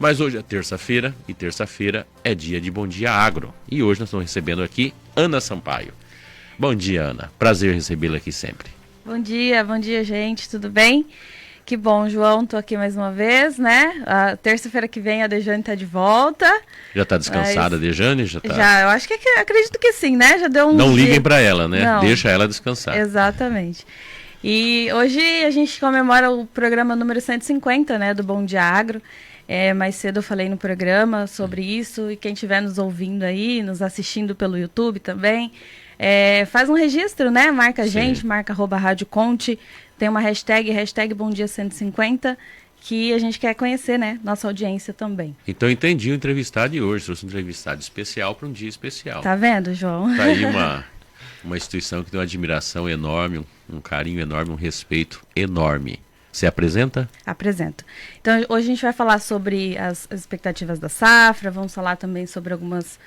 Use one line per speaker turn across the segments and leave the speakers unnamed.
Mas hoje é terça-feira e terça-feira é dia de Bom Dia Agro. E hoje nós estamos recebendo aqui Ana Sampaio. Bom dia, Ana. Prazer recebê-la aqui sempre.
Bom dia, gente. Tudo bem? Que bom, João. Tô aqui mais uma vez, né? A terça-feira que vem a Dejane tá de volta.
Já está descansada, Dejane? Já,
eu acho que acredito que sim, né? Já deu um
Não
dia.
liguem para ela, né?
Não.
Deixa ela descansar.
Exatamente. E hoje a gente comemora o programa número 150, né, do Bom Dia Agro. Mais cedo eu falei no programa sobre isso, e quem estiver nos ouvindo aí, nos assistindo pelo YouTube também, faz um registro, né? Marca a gente, marca @Rádio Conte, tem uma hashtag Bom Dia 150, que a gente quer conhecer, né? Nossa audiência também.
Então entendi o entrevistado de hoje, trouxe um entrevistado especial para um dia especial.
Tá vendo, João?
Tá aí uma instituição que tem uma admiração enorme, um carinho enorme, um respeito enorme. Você apresenta?
Apresento. Então, hoje a gente vai falar sobre as expectativas da safra, vamos falar também sobre alguns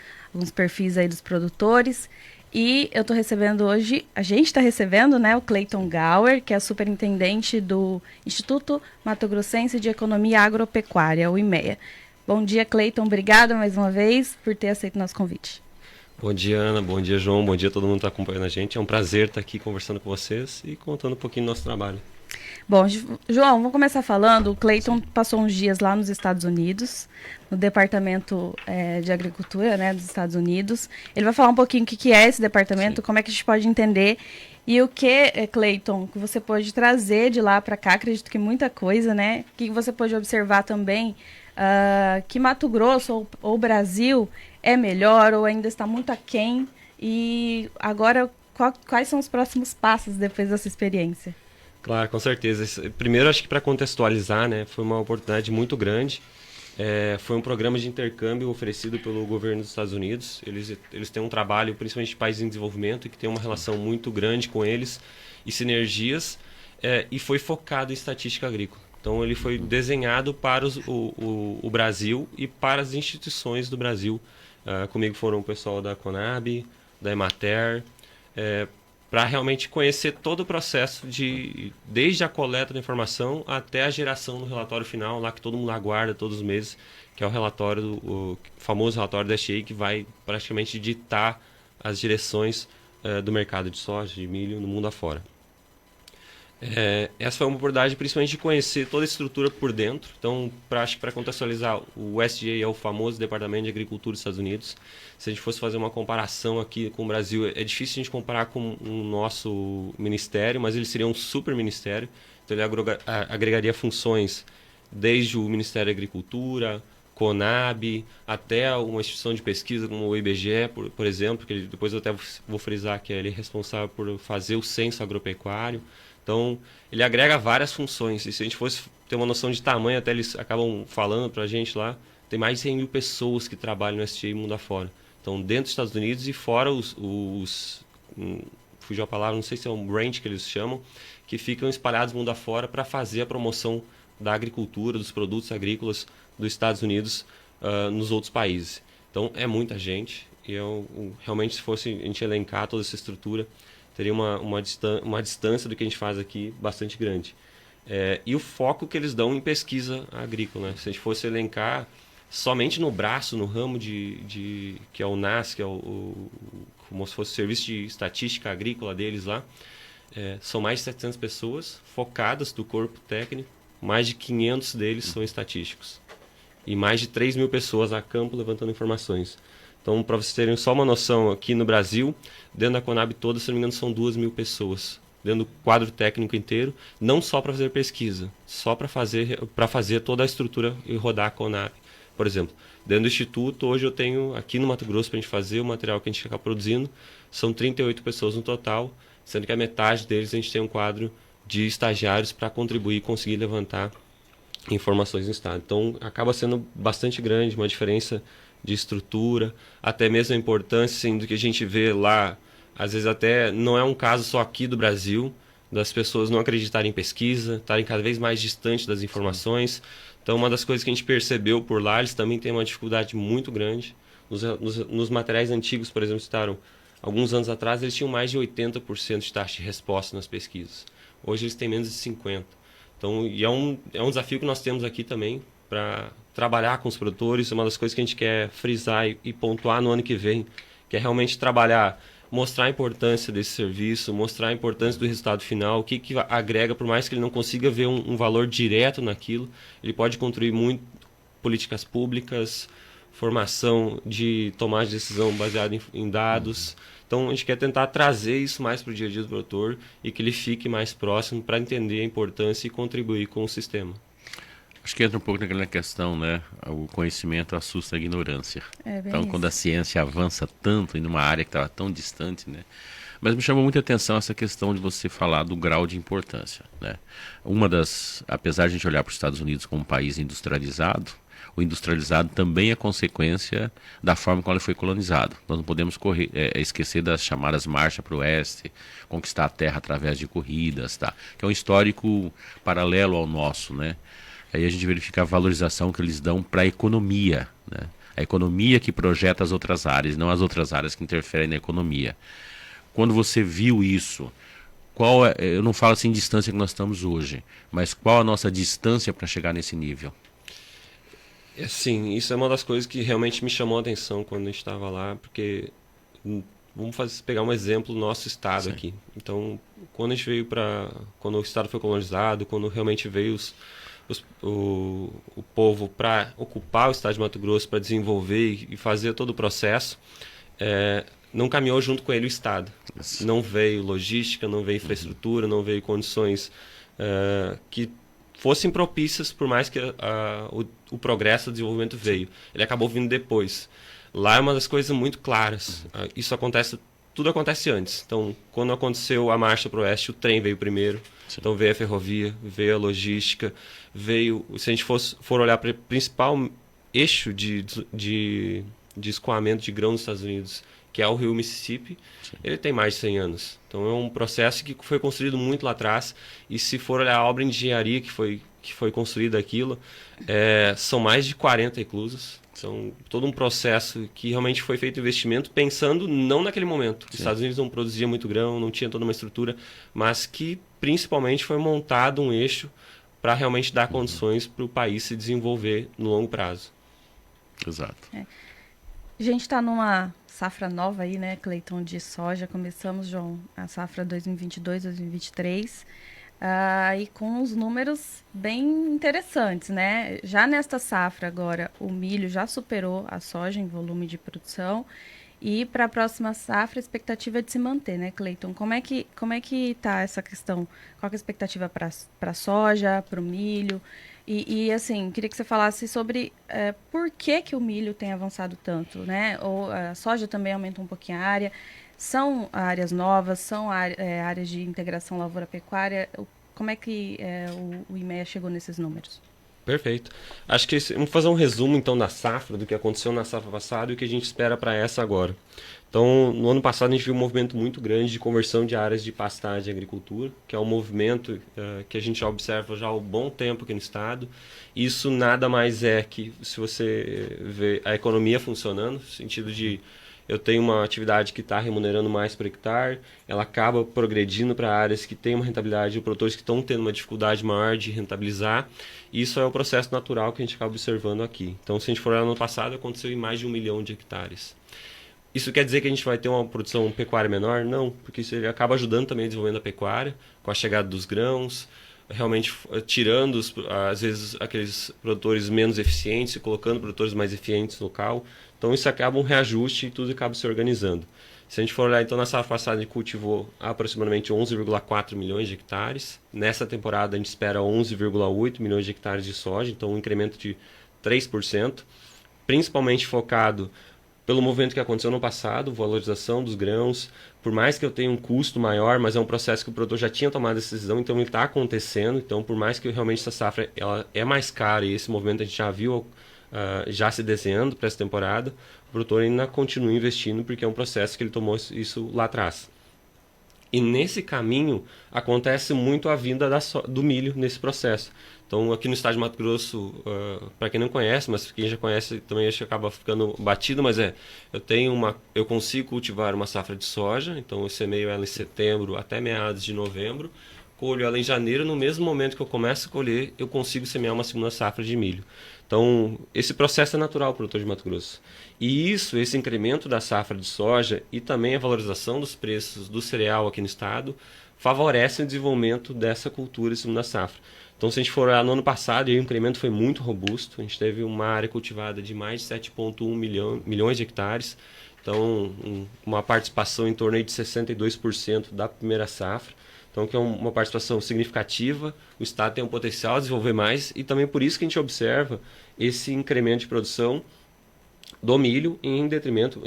perfis aí dos produtores. E eu estou recebendo hoje, a gente está recebendo, né, o Cleiton Gauer, que é superintendente do Instituto Mato Grossense de Economia Agropecuária, o IMEA. Bom dia, Cleiton. Obrigada mais uma vez por ter aceito o nosso convite.
Bom dia, Ana. Bom dia, João. Bom dia a todo mundo que está acompanhando a gente. É um prazer estar aqui conversando com vocês e contando um pouquinho do nosso trabalho.
Bom, João, vamos começar falando. O Cleiton passou uns dias lá nos Estados Unidos, no Departamento de Agricultura, né, dos Estados Unidos. Ele vai falar um pouquinho o que é esse departamento, como é que a gente pode entender e o que, Cleiton, que você pode trazer de lá para cá. Acredito que muita coisa, né? O que você pode observar também, que Mato Grosso ou Brasil é melhor ou ainda está muito aquém. E agora, quais são os próximos passos depois dessa experiência?
Claro, com certeza. Primeiro, acho que para contextualizar, né, foi uma oportunidade muito grande. Foi um programa de intercâmbio oferecido pelo governo dos Estados Unidos. Eles têm um trabalho, principalmente de países em desenvolvimento, e que tem uma relação muito grande com eles e sinergias, e foi focado em estatística agrícola. Então, ele foi desenhado para o Brasil e para as instituições do Brasil. Comigo foram o pessoal da Conab, da Emater, para realmente conhecer todo o processo desde a coleta da informação até a geração do relatório final, lá que todo mundo aguarda todos os meses, que é o relatório, o famoso relatório da SHA, que vai praticamente ditar as direções do mercado de soja, de milho, no mundo afora. Essa foi uma oportunidade principalmente de conhecer toda a estrutura por dentro. Então, acho que para contextualizar, o USDA é o famoso Departamento de Agricultura dos Estados Unidos. Se a gente fosse fazer uma comparação aqui com o Brasil, é difícil a gente comparar com o nosso ministério, mas ele seria um super ministério. Então, ele agregaria funções desde o Ministério da Agricultura, Conab, até uma instituição de pesquisa como o IBGE, por exemplo, que depois eu até vou frisar que ele é responsável por fazer o censo agropecuário. Então, ele agrega várias funções. E se a gente fosse ter uma noção de tamanho, até eles acabam falando para a gente lá, tem mais de 100 mil pessoas que trabalham no SDA mundo afora. Então, dentro dos Estados Unidos e fora fugiu a palavra, não sei se é um branch que eles chamam, que ficam espalhados mundo afora para fazer a promoção da agricultura, dos produtos agrícolas dos Estados Unidos nos outros países. Então, é muita gente. E realmente, se fosse a gente elencar toda essa estrutura, teria uma distância do que a gente faz aqui bastante grande. E o foco que eles dão em pesquisa agrícola, né? Se a gente fosse elencar somente no braço, no ramo que é o NAS, que é como se fosse o serviço de estatística agrícola deles lá, são mais de 700 pessoas focadas do corpo técnico, mais de 500 deles são estatísticos. E mais de 3 mil pessoas a campo levantando informações. Então, para vocês terem só uma noção, aqui no Brasil, dentro da Conab toda, se não me engano, são 2 mil pessoas. Dentro do quadro técnico inteiro, não só para fazer pesquisa, só para fazer toda a estrutura e rodar a Conab. Por exemplo, dentro do Instituto, hoje eu tenho, aqui no Mato Grosso, para a gente fazer o material que a gente acaba produzindo, são 38 pessoas no total, sendo que a metade deles a gente tem um quadro de estagiários para contribuir e conseguir levantar informações no estado. Então, acaba sendo bastante grande, uma diferença de estrutura, até mesmo a importância assim, do que a gente vê lá. Às vezes até não é um caso só aqui do Brasil, das pessoas não acreditarem em pesquisa, estarem cada vez mais distantes das informações. Então, uma das coisas que a gente percebeu por lá, eles também têm uma dificuldade muito grande. Nos materiais antigos, por exemplo, citaram, alguns anos atrás, eles tinham mais de 80% de taxa de resposta nas pesquisas. Hoje eles têm menos de 50%. Então, é um desafio que nós temos aqui também para trabalhar com os produtores, é uma das coisas que a gente quer frisar e pontuar no ano que vem, que é realmente trabalhar, mostrar a importância desse serviço, mostrar a importância do resultado final, o que agrega, por mais que ele não consiga ver um valor direto naquilo, ele pode construir muito políticas públicas, formação de tomada de decisão baseada em dados. Então, a gente quer tentar trazer isso mais para o dia a dia do produtor e que ele fique mais próximo para entender a importância e contribuir com o sistema.
Acho que entra um pouco naquela questão, né? O conhecimento assusta a ignorância. Então,
isso.
quando a ciência avança tanto em uma área que estava tão distante, né? Mas me chamou muita atenção essa questão de você falar do grau de importância, né? Apesar de a gente olhar para os Estados Unidos como um país industrializado, o industrializado também é consequência da forma como ele foi colonizado. Nós não podemos esquecer das chamadas marchas para o oeste, conquistar a terra através de corridas, tá? Que é um histórico paralelo ao nosso, né? Aí a gente verifica a valorização que eles dão para a economia, né? A economia que projeta as outras áreas, não as outras áreas que interferem na economia. Quando você viu isso, eu não falo assim distância que nós estamos hoje, mas qual a nossa distância para chegar nesse nível?
Sim, isso é uma das coisas que realmente me chamou a atenção quando a gente estava lá, porque pegar um exemplo do nosso estado. Sim. Aqui. Então, quando a gente veio quando o estado foi colonizado, quando realmente veio o povo para ocupar o estado de Mato Grosso, para desenvolver e fazer todo o processo, não caminhou junto com ele o estado. Sim. Não veio logística, não veio infraestrutura, não veio condições que fossem propícias, por mais que o progresso, o desenvolvimento veio. Ele acabou vindo depois. Lá é uma das coisas muito claras. Tudo acontece antes. Então, quando aconteceu a marcha para o oeste, o trem veio primeiro. Sim. Então veio a ferrovia, veio a logística, se a gente for olhar para o principal eixo de escoamento de grão nos Estados Unidos, que é o rio Mississippi, sim, ele tem mais de 100 anos. Então é um processo que foi construído muito lá atrás, e se for olhar a obra de engenharia que foi construída aquilo, são mais de 40 eclusas. São todo um processo que realmente foi feito investimento pensando não naquele momento. Os Estados Unidos não produzia muito grão, não tinha toda uma estrutura, mas que principalmente foi montado um eixo para realmente dar condições para o país se desenvolver no longo prazo.
Exato.
A gente está numa safra nova aí, né, Cleiton, de soja. Começamos, João, a safra 2022, 2023, e com os números bem interessantes, né? Já nesta safra agora, o milho já superou a soja em volume de produção, e para a próxima safra a expectativa é de se manter, né, Cleiton? Como é que está essa questão? Qual é a expectativa para a soja, para o milho? E assim, queria que você falasse sobre por que o milho tem avançado tanto, né? Ou a soja também aumenta um pouquinho a área. São áreas novas, são áreas de integração lavoura-pecuária. Como é que o IMEA chegou nesses números?
Perfeito. Acho que vamos fazer um resumo então da safra, do que aconteceu na safra passada e o que a gente espera para essa agora. Então, no ano passado a gente viu um movimento muito grande de conversão de áreas de pastagem e agricultura, que é um movimento que a gente já observa já há um bom tempo aqui no estado. Isso nada mais é que, se você vê a economia funcionando, no sentido de eu tenho uma atividade que está remunerando mais por hectare, ela acaba progredindo para áreas que têm uma rentabilidade, produtores que estão tendo uma dificuldade maior de rentabilizar. Isso é o processo natural que a gente acaba observando aqui. Então, se a gente for olhar no ano passado, aconteceu em mais de 1 milhão de hectares. Isso quer dizer que a gente vai ter uma produção pecuária menor? Não, porque isso ele acaba ajudando também o desenvolvimento da pecuária, com a chegada dos grãos, realmente tirando, às vezes, aqueles produtores menos eficientes e colocando produtores mais eficientes no local. Então, isso acaba um reajuste e tudo acaba se organizando. Se a gente for olhar, então, na safra passada, a gente cultivou aproximadamente 11,4 milhões de hectares. Nessa temporada, a gente espera 11,8 milhões de hectares de soja, então um incremento de 3%, principalmente focado pelo movimento que aconteceu no passado, valorização dos grãos. Por mais que eu tenha um custo maior, mas é um processo que o produtor já tinha tomado essa decisão, então ele está acontecendo. Então, por mais que realmente essa safra ela é mais cara, e esse movimento a gente já viu já se desenhando para essa temporada, o produtor ainda continua investindo, porque é um processo que ele tomou isso lá atrás. E nesse caminho acontece muito a vinda do milho nesse processo. Então, aqui no estado de Mato Grosso, para quem não conhece, mas quem já conhece também acho que acaba ficando batido, mas eu consigo cultivar uma safra de soja, então eu semeio ela em setembro até meados de novembro, colho ela em janeiro, no mesmo momento que eu começo a colher, eu consigo semear uma segunda safra de milho. Então, esse processo é natural para o produtor de Mato Grosso. E esse incremento da safra de soja e também a valorização dos preços do cereal aqui no estado, favorecem o desenvolvimento dessa cultura em cima da safra. Então, se a gente for olhar no ano passado, aí o incremento foi muito robusto. A gente teve uma área cultivada de mais de 7,1 milhões de hectares. Então, uma participação em torno aí de 62% da primeira safra. Então, que é uma participação significativa. O estado tem um potencial de desenvolver mais e também por isso que a gente observa esse incremento de produção do milho em detrimento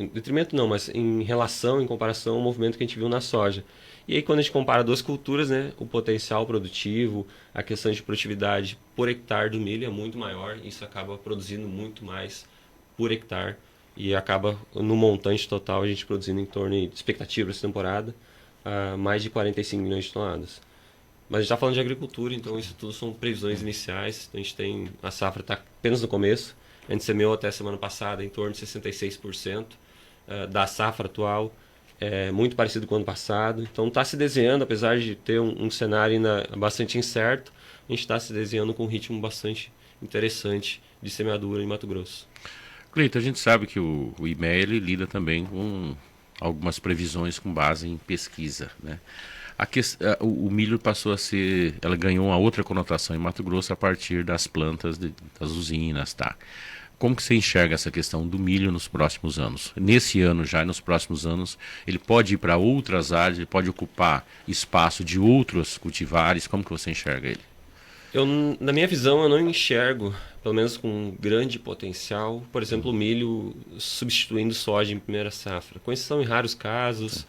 não, mas em relação, em comparação ao movimento que a gente viu na soja. E aí quando a gente compara duas culturas, né, o potencial produtivo, a questão de produtividade por hectare do milho é muito maior, isso acaba produzindo muito mais por hectare e acaba no montante total a gente produzindo em torno de expectativa essa temporada, mais de 45 milhões de toneladas. Mas a gente está falando de agricultura, então isso tudo são previsões iniciais, então a safra está apenas no começo, a gente semeou até a semana passada em torno de 66% da safra atual, muito parecido com o ano passado. Então está se desenhando, apesar de ter um cenário ainda bastante incerto, a gente está se desenhando com um ritmo bastante interessante de semeadura em Mato Grosso.
Cleiton, a gente sabe que o IMEA ele lida também com algumas previsões com base em pesquisa, né? O milho passou a ser, ela ganhou uma outra conotação em Mato Grosso a partir das plantas das usinas, tá? Como que você enxerga essa questão do milho nos próximos anos? Nesse ano já e nos próximos anos, ele pode ir para outras áreas, ele pode ocupar espaço de outros cultivares, como que você enxerga ele?
Na minha visão, eu não enxergo, pelo menos com grande potencial, por exemplo, o milho substituindo soja em primeira safra. Com exceção em raros casos,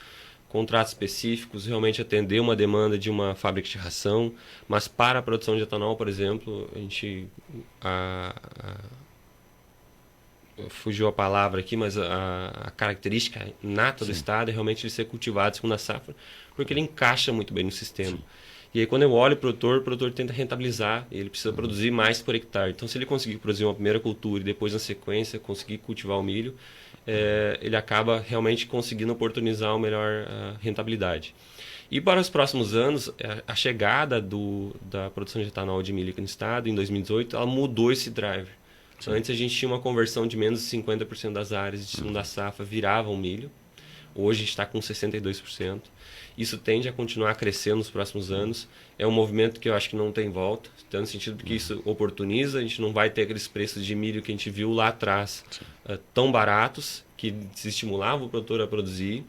contratos específicos, realmente atender uma demanda de uma fábrica de ração, mas para a produção de etanol, por exemplo, a gente... fugiu a palavra aqui, mas a característica nata do estado é realmente ele ser cultivado segunda safra, porque ele encaixa muito bem no sistema. Sim. E aí quando eu olho o produtor tenta rentabilizar, ele precisa produzir mais por hectare. Então se ele conseguir produzir uma primeira cultura e depois na sequência conseguir cultivar o milho, ele acaba realmente conseguindo oportunizar uma melhor rentabilidade. E para os próximos anos, a chegada da produção de etanol de milho aqui no estado, em 2018, ela mudou esse driver. Sim. Antes a gente tinha uma conversão de menos de 50% das áreas de segunda safra viravam milho. Hoje está com 62%. Isso tende a continuar crescendo nos próximos anos. É um movimento que eu acho que não tem volta, tanto no sentido que isso oportuniza, a gente não vai ter aqueles preços de milho que a gente viu lá atrás tão baratos, que desestimulavam o produtor a produzir.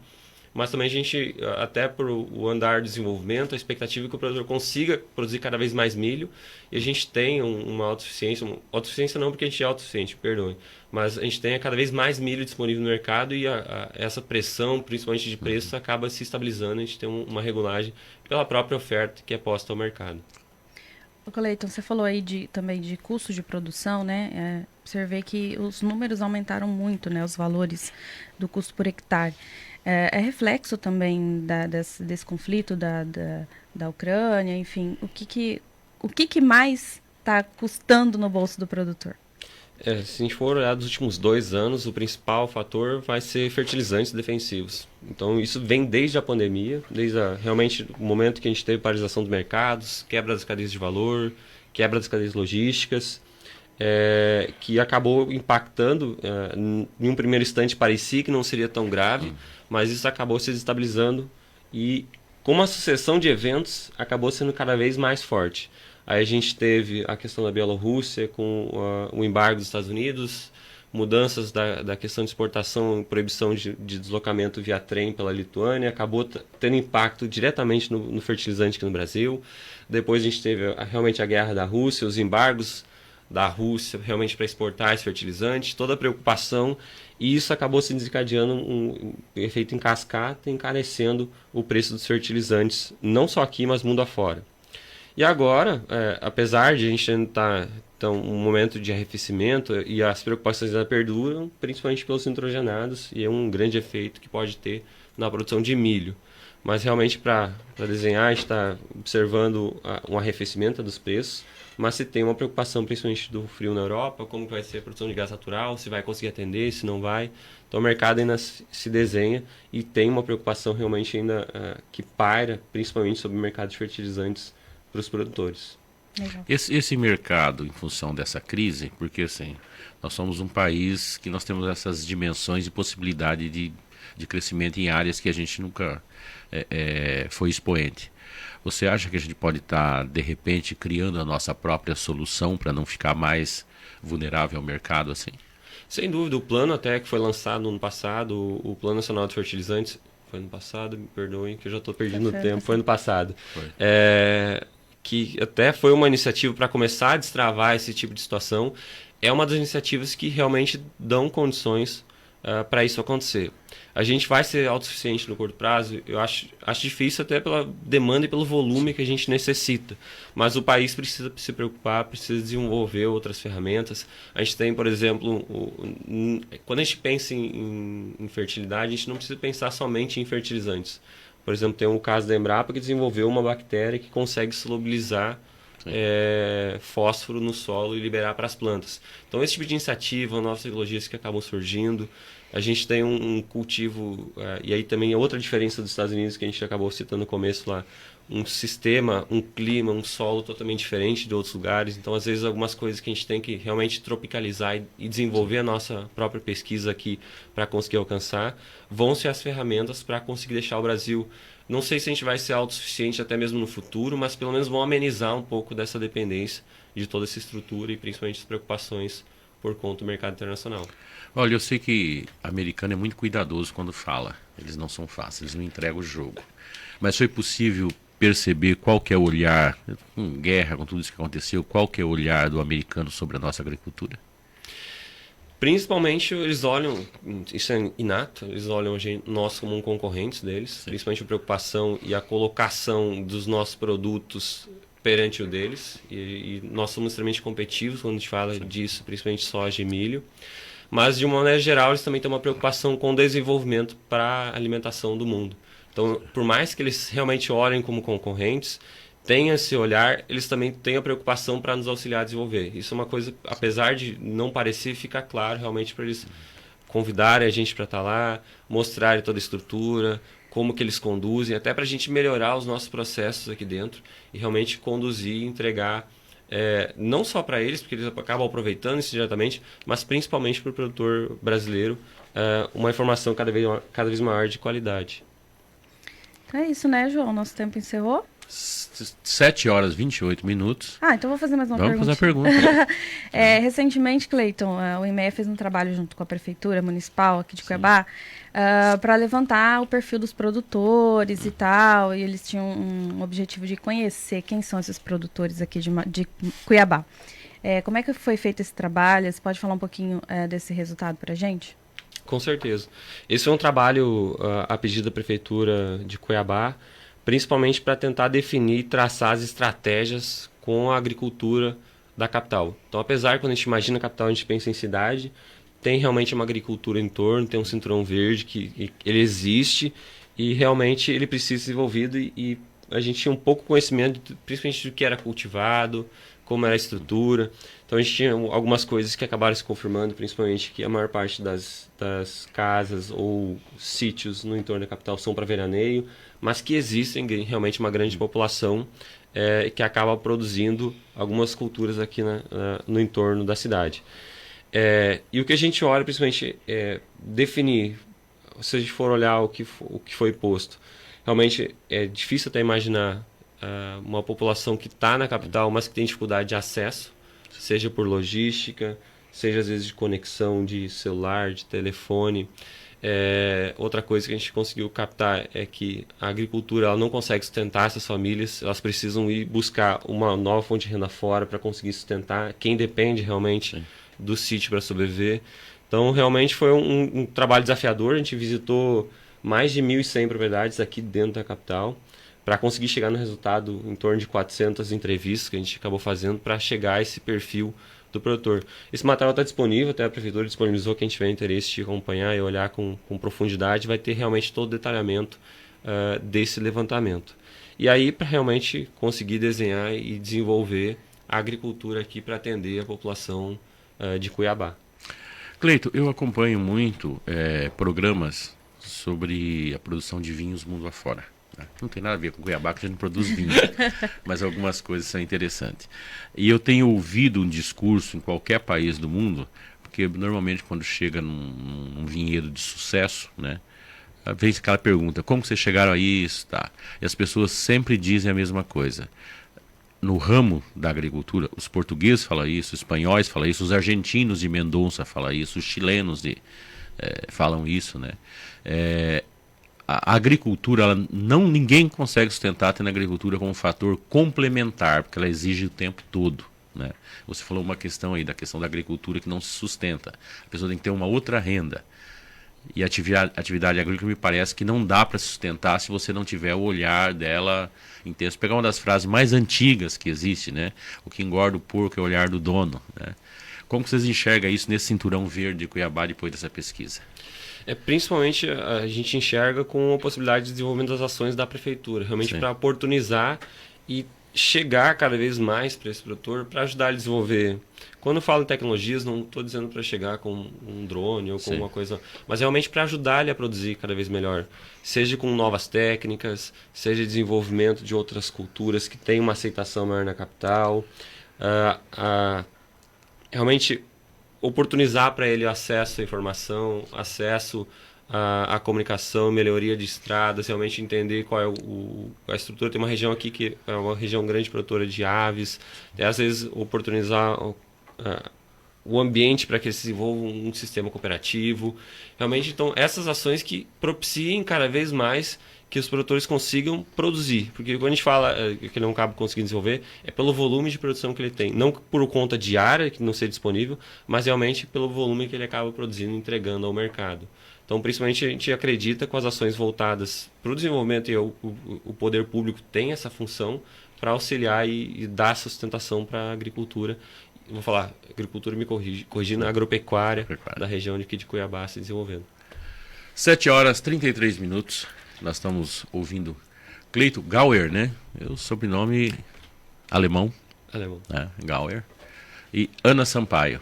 Mas também a gente, até por o andar de desenvolvimento, a expectativa é que o produtor consiga produzir cada vez mais milho e a gente tenha uma autossuficiência não porque a gente é autossuficiente, perdoe, mas a gente tenha cada vez mais milho disponível no mercado e essa pressão, principalmente de preço, acaba se estabilizando, a gente tem uma regulagem pela própria oferta que é posta ao mercado.
Cleiton, você falou aí também de custo de produção, né? Você vê que os números aumentaram muito, né? Os valores do custo por hectare. É reflexo também desse conflito da Ucrânia, enfim. O que mais está custando no bolso do produtor?
Se a gente for olhar dos últimos 2 anos, o principal fator vai ser fertilizantes defensivos. Então, isso vem desde a pandemia, desde realmente o momento que a gente teve paralisação dos mercados, quebra das cadeias de valor, quebra das cadeias logísticas, que acabou impactando. Em um primeiro instante parecia que não seria tão grave, mas isso acabou se desestabilizando e, com uma sucessão de eventos, acabou sendo cada vez mais forte. Aí a gente teve a questão da Bielorrússia com o embargo dos Estados Unidos, mudanças da questão de exportação, proibição de deslocamento via trem pela Lituânia, acabou tendo impacto diretamente no fertilizante aqui no Brasil. Depois a gente teve realmente a guerra da Rússia, os embargos da Rússia realmente para exportar esse fertilizante, toda a preocupação, e isso acabou se desencadeando um efeito em cascata, encarecendo o preço dos fertilizantes, não só aqui, mas mundo afora. E agora, apesar de a gente ainda estar um momento de arrefecimento e as preocupações ainda perduram, principalmente pelos nitrogenados, e é um grande efeito que pode ter na produção de milho. Mas realmente para desenhar, a gente está observando um arrefecimento dos preços, mas se tem uma preocupação principalmente do frio na Europa, como vai ser a produção de gás natural, se vai conseguir atender, se não vai. Então o mercado ainda se desenha e tem uma preocupação realmente ainda que paira, principalmente sobre o mercado de fertilizantes para os produtores.
Legal.
Esse mercado, em função dessa crise, porque assim, nós somos um país que nós temos essas dimensões e possibilidade de crescimento em áreas que a gente nunca foi expoente. Você acha que a gente pode estar, de repente, criando a nossa própria solução para não ficar mais vulnerável ao mercado assim?
Sem dúvida, o plano até que foi lançado no ano passado, o Plano Nacional de Fertilizantes, foi ano passado, me perdoem que eu já estou perdendo o tempo, foi ano passado.
Foi.
Que até foi uma iniciativa para começar a destravar esse tipo de situação, é uma das iniciativas que realmente dão condições para isso acontecer. A gente vai ser autossuficiente no curto prazo, eu acho difícil até pela demanda e pelo volume que a gente necessita, mas o país precisa se preocupar, precisa desenvolver outras ferramentas. A gente tem, por exemplo, quando a gente pensa em fertilidade, a gente não precisa pensar somente em fertilizantes. Por exemplo, tem um caso da Embrapa que desenvolveu uma bactéria que consegue solubilizar fósforo no solo e liberar para as plantas. Então, esse tipo de iniciativa, novas tecnologias que acabam surgindo. A gente tem um cultivo, e aí também é outra diferença dos Estados Unidos que a gente acabou citando no começo lá, um sistema, um clima, um solo totalmente diferente de outros lugares. Então, às vezes, algumas coisas que a gente tem que realmente tropicalizar e desenvolver a nossa própria pesquisa aqui para conseguir alcançar, vão ser as ferramentas para conseguir deixar o Brasil... Não sei se a gente vai ser autossuficiente até mesmo no futuro, mas pelo menos vão amenizar um pouco dessa dependência de toda essa estrutura e principalmente as preocupações por conta do mercado internacional.
Olha, eu sei que americano é muito cuidadoso quando fala. Eles não são fáceis, eles não entregam o jogo. Mas foi possível perceber qual que é o olhar, com guerra, com tudo isso que aconteceu, qual que é o olhar do americano sobre a nossa agricultura?
Principalmente eles olham, isso é inato, eles olham nós como um concorrente deles, sim, principalmente a preocupação e a colocação dos nossos produtos perante o deles, e nós somos extremamente competitivos quando a gente fala, sim, disso, principalmente soja e milho, mas de uma maneira geral eles também têm uma preocupação com o desenvolvimento para a alimentação do mundo. Então, por mais que eles realmente olhem como concorrentes, tem esse olhar, eles também têm a preocupação para nos auxiliar a desenvolver. Isso é uma coisa, apesar de não parecer, fica claro realmente para eles convidarem a gente para estar lá, mostrarem toda a estrutura, como que eles conduzem, até para a gente melhorar os nossos processos aqui dentro e realmente conduzir e entregar, não só para eles, porque eles acabam aproveitando isso diretamente, mas principalmente para o produtor brasileiro, uma informação cada vez maior de qualidade.
Então é isso, né, João? Nosso tempo encerrou.
7 horas e 28 minutos.
Então vou fazer mais uma pergunta.
Vamos fazer a pergunta.
Recentemente, Cleiton, o IMEA fez um trabalho junto com a Prefeitura Municipal aqui de Cuiabá para levantar o perfil dos produtores e tal, e eles tinham um objetivo de conhecer quem são esses produtores aqui de Cuiabá. Como é que foi feito esse trabalho? Você pode falar um pouquinho desse resultado para a gente?
Com certeza. Esse é um trabalho a pedido da Prefeitura de Cuiabá, principalmente para tentar definir e traçar as estratégias com a agricultura da capital. Então, apesar que quando a gente imagina a capital, a gente pensa em cidade, tem realmente uma agricultura em torno, tem um cinturão verde que ele existe e realmente ele precisa ser desenvolvido e a gente tinha um pouco conhecimento, principalmente do que era cultivado, como era a estrutura. Então, a gente tinha algumas coisas que acabaram se confirmando, principalmente que a maior parte das casas ou sítios no entorno da capital são para veraneio, mas que existem realmente uma grande população que acaba produzindo algumas culturas aqui no entorno da cidade. E o que a gente olha, principalmente, é definir, se a gente for olhar o que foi posto, realmente é difícil até imaginar uma população que está na capital, mas que tem dificuldade de acesso, seja por logística, seja às vezes de conexão de celular, de telefone. Outra coisa que a gente conseguiu captar é que a agricultura ela não consegue sustentar essas famílias, elas precisam ir buscar uma nova fonte de renda fora para conseguir sustentar quem depende realmente, sim, do sítio para sobreviver. Então, realmente foi um trabalho desafiador. A gente visitou mais de 1.100 propriedades aqui dentro da capital para conseguir chegar no resultado em torno de 400 entrevistas que a gente acabou fazendo para chegar a esse perfil do produtor. Esse material está disponível, até a Prefeitura disponibilizou, quem tiver interesse de acompanhar e olhar com profundidade, vai ter realmente todo o detalhamento desse levantamento. E aí, para realmente conseguir desenhar e desenvolver a agricultura aqui para atender a população de Cuiabá.
Cleiton, eu acompanho muito programas sobre a produção de vinhos mundo afora. Não tem nada a ver com Cuiabá, que a gente não produz vinho, mas algumas coisas são interessantes. E eu tenho ouvido um discurso em qualquer país do mundo, porque normalmente quando chega num vinhedo de sucesso, né, vem aquela pergunta, como vocês chegaram a isso? Tá. E as pessoas sempre dizem a mesma coisa. No ramo da agricultura, os portugueses falam isso, os espanhóis falam isso, os argentinos de Mendonça falam isso, os chilenos falam isso, né? A agricultura, ninguém consegue sustentar tendo a agricultura como um fator complementar, porque ela exige o tempo todo, né? Você falou uma questão aí, da questão da agricultura que não se sustenta. A pessoa tem que ter uma outra renda. E a atividade agrícola me parece que não dá para sustentar se você não tiver o olhar dela intenso. Pegar uma das frases mais antigas que existe, né? O que engorda o porco é o olhar do dono, né? Como vocês enxergam isso nesse cinturão verde de Cuiabá depois dessa pesquisa?
Principalmente a gente enxerga com a possibilidade de desenvolvimento das ações da prefeitura, realmente para oportunizar e chegar cada vez mais para esse produtor, para ajudar ele a desenvolver. Quando eu falo em tecnologias, não estou dizendo para chegar com um drone ou com uma coisa, mas realmente para ajudar ele a produzir cada vez melhor, seja com novas técnicas, seja desenvolvimento de outras culturas que têm uma aceitação maior na capital, realmente oportunizar para ele acesso à informação, acesso à comunicação, melhoria de estradas, realmente entender qual é a estrutura. Tem uma região aqui que é uma região grande produtora de aves, e às vezes oportunizar o ambiente para que eles desenvolvam um sistema cooperativo. Realmente, então, essas ações que propiciem cada vez mais que os produtores consigam produzir. Porque quando a gente fala que ele não acaba conseguindo desenvolver, é pelo volume de produção que ele tem. Não por conta de área que não seja disponível, mas realmente pelo volume que ele acaba produzindo e entregando ao mercado. Então, principalmente, a gente acredita com as ações voltadas para o desenvolvimento, e o poder público tem essa função para auxiliar e dar sustentação para a agricultura. Vou falar, agricultura me corrigindo, a agropecuária da região aqui de Cuiabá se desenvolvendo.
7h33. Nós estamos ouvindo Cleiton Gauer, né? O sobrenome alemão. Né? Gauer. E Ana Sampaio.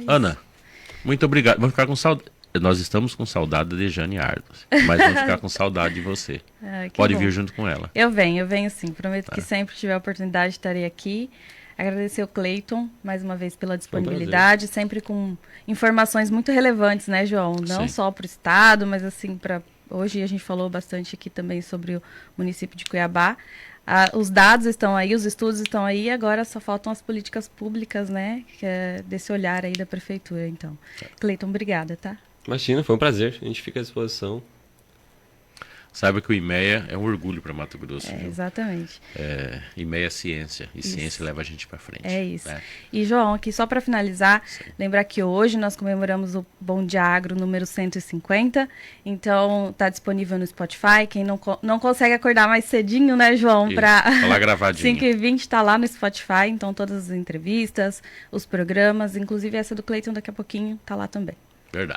Ana, muito obrigado. Vamos ficar com saudade. Nós estamos com saudade de Jane Ardos, mas vamos ficar com saudade de você. Pode vir junto com ela.
Eu venho sim. Prometo que sempre que tiver a oportunidade estarei aqui. Agradecer o Cleiton, mais uma vez, pela disponibilidade, sempre com informações muito relevantes, né, João? Não só para o Estado, mas assim, hoje a gente falou bastante aqui também sobre o município de Cuiabá. Os dados estão aí, os estudos estão aí, agora só faltam as políticas públicas, né? Que é desse olhar aí da prefeitura, então. Cleiton, obrigada, tá?
Imagina, foi um prazer. A gente fica à disposição.
Saiba que o IMEA é um orgulho para Mato Grosso.
Exatamente.
IMEA é ciência, e ciência leva a gente para frente.
É isso. Né? E, João, aqui só para finalizar, lembrar que hoje nós comemoramos o Bom Dia Agro número 150, então está disponível no Spotify. Quem não consegue acordar mais cedinho, né, João? Para 5h20 está lá no Spotify, então todas as entrevistas, os programas, inclusive essa do Cleiton daqui a pouquinho está lá também.
Verdade.